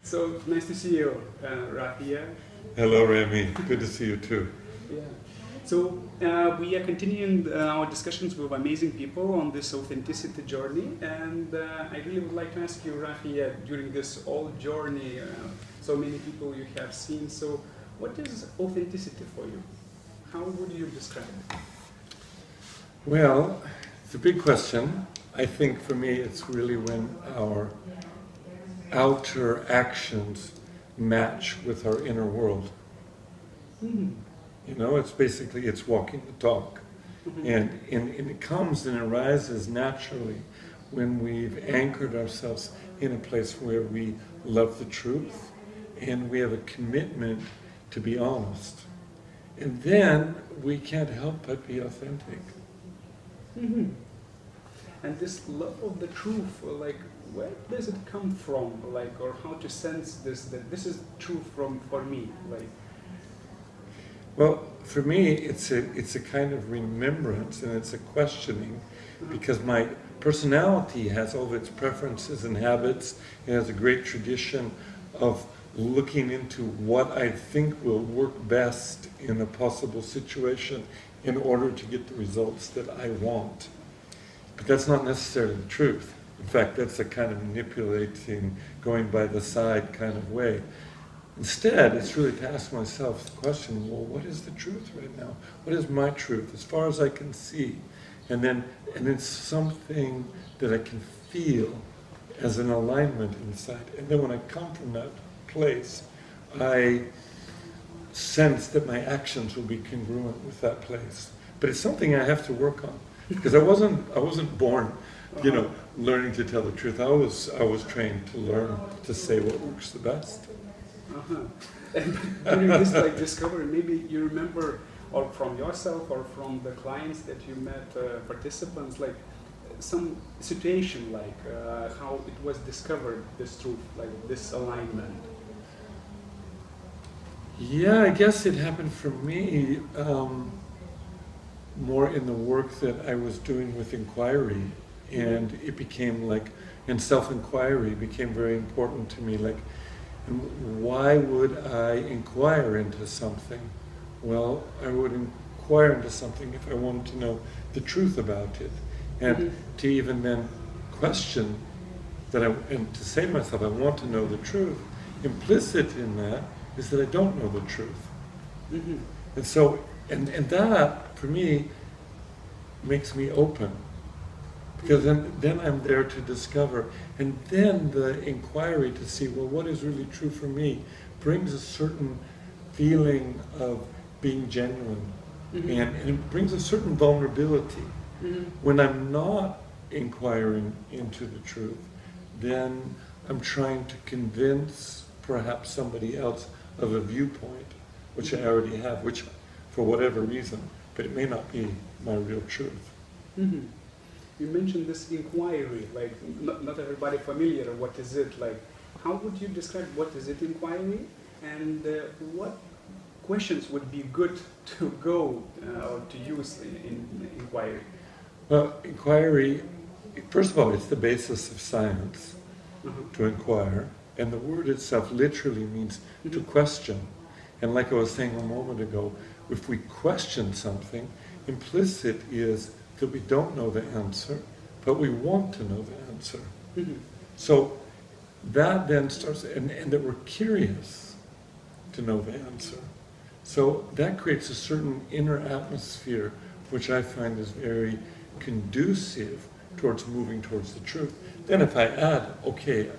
So nice to see you, Rafia. Hello, Remy. Good to see you too. Yeah. So we are continuing our discussions with amazing people on this authenticity journey, and I really would like to ask you, Rafia, during this whole journey, so many people you have seen. So, what is authenticity for you? How would you describe it? Well, it's a big question. I think for me it's really when our outer actions match with our inner world. Mm-hmm. You know, it's basically, it's walking the talk. Mm-hmm. And it comes and arises naturally when we've anchored ourselves in a place where we love the truth and we have a commitment to be honest. And then we can't help but be authentic. Mm-hmm. And this love of the truth, like, where does it come from? Like, or how to sense this, that this is truth for me? Like, Well, for me, it's a kind of remembrance and it's a questioning, because my personality has all of its preferences and habits. It has a great tradition of looking into what I think will work best in a possible situation in order to get the results that I want. But that's not necessarily the truth. In fact, that's a kind of manipulating, going by the side kind of way. Instead, it's really to ask myself the question, well, what is the truth right now? What is my truth, as far as I can see? And then something that I can feel as an alignment inside. And then when I come from that place, I sense that my actions will be congruent with that place. But it's something I have to work on, because I wasn't born, learning to tell the truth. I was trained to learn to say what works the best. uh-huh. And during this discovery, maybe you remember, or from yourself, or from the clients that you met, participants, like some situation, like how it was discovered, this truth, like this alignment. Yeah, I guess it happened for me more in the work that I was doing with inquiry, and it became and self-inquiry became very important to me. Like, why would I inquire into something? Well, I would inquire into something if I wanted to know the truth about it, and to even then question that and to say to myself, I want to know the truth. Implicit in that is that I don't know the truth. Mm-hmm. And so, and that, for me, makes me open. Because then I'm there to discover. And then the inquiry to see, well, what is really true for me, brings a certain feeling of being genuine. Mm-hmm. And it brings a certain vulnerability. Mm-hmm. When I'm not inquiring into the truth, then I'm trying to convince perhaps somebody else of a viewpoint, which I already have, which for whatever reason, but it may not be my real truth. Mm-hmm. You mentioned this inquiry, like not everybody familiar, what is it, like how would you describe what is it inquiry, and what questions would be good to go or to use in inquiry? Well, inquiry, first of all, it's the basis of science, to inquire. And the word itself literally means to question. And like I was saying a moment ago, if we question something, implicit is that we don't know the answer, but we want to know the answer. Mm-hmm. So that then starts, and that we're curious to know the answer. So that creates a certain inner atmosphere, which I find is very conducive towards moving towards the truth. Then if I add, okay,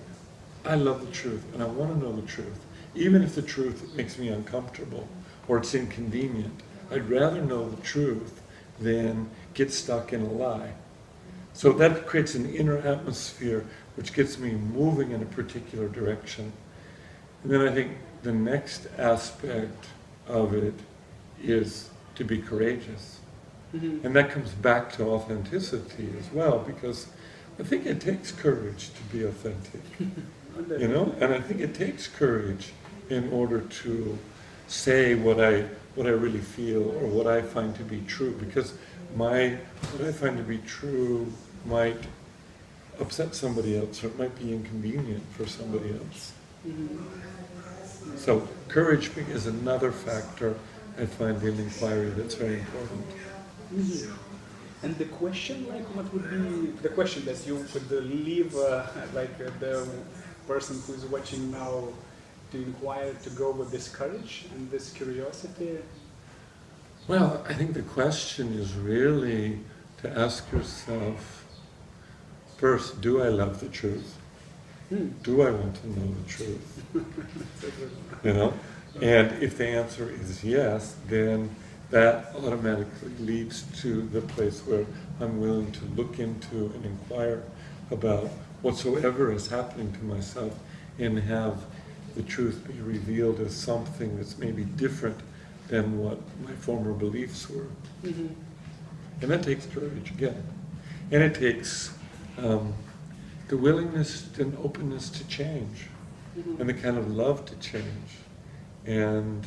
I love the truth and I want to know the truth, even if the truth makes me uncomfortable or it's inconvenient, I'd rather know the truth than get stuck in a lie. So that creates an inner atmosphere which gets me moving in a particular direction. And then I think the next aspect of it is to be courageous. Mm-hmm. And that comes back to authenticity as well, because I think it takes courage to be authentic. And I think it takes courage in order to say what I really feel or what I find to be true, because what I find to be true might upset somebody else, or it might be inconvenient for somebody else. So courage is another factor I find in inquiry that's very important. And the question, like, what would be the question that you could leave, the person who is watching now to inquire, to go with this courage and this curiosity? Well, I think the question is really to ask yourself, first, do I love the truth? Do I want to know the truth? You know? And if the answer is yes, then that automatically leads to the place where I'm willing to look into and inquire about whatsoever is happening to myself and have the truth be revealed as something that's maybe different than what my former beliefs were. And that takes courage again. And it takes the willingness and openness to change, and the kind of love to change. And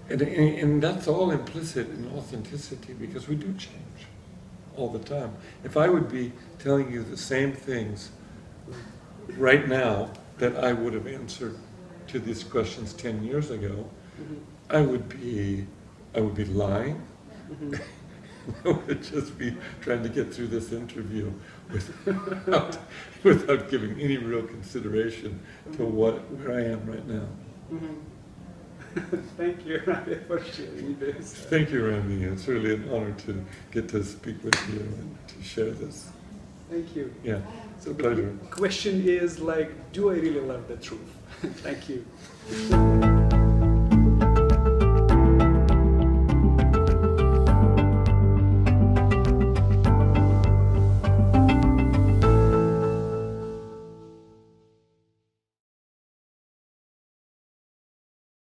that's all implicit in authenticity, because we do change all the time. If I would be telling you the same things right now that I would have answered to these questions 10 years ago, I would be lying. I would just be trying to get through this interview without giving any real consideration to where I am right now. Thank you, Rafia, for sharing this. Thank you, Randy. It's really an honor to get to speak with you and to share this. Thank you. Yeah, it's a pleasure. The question is, like, do I really love the truth? Thank you.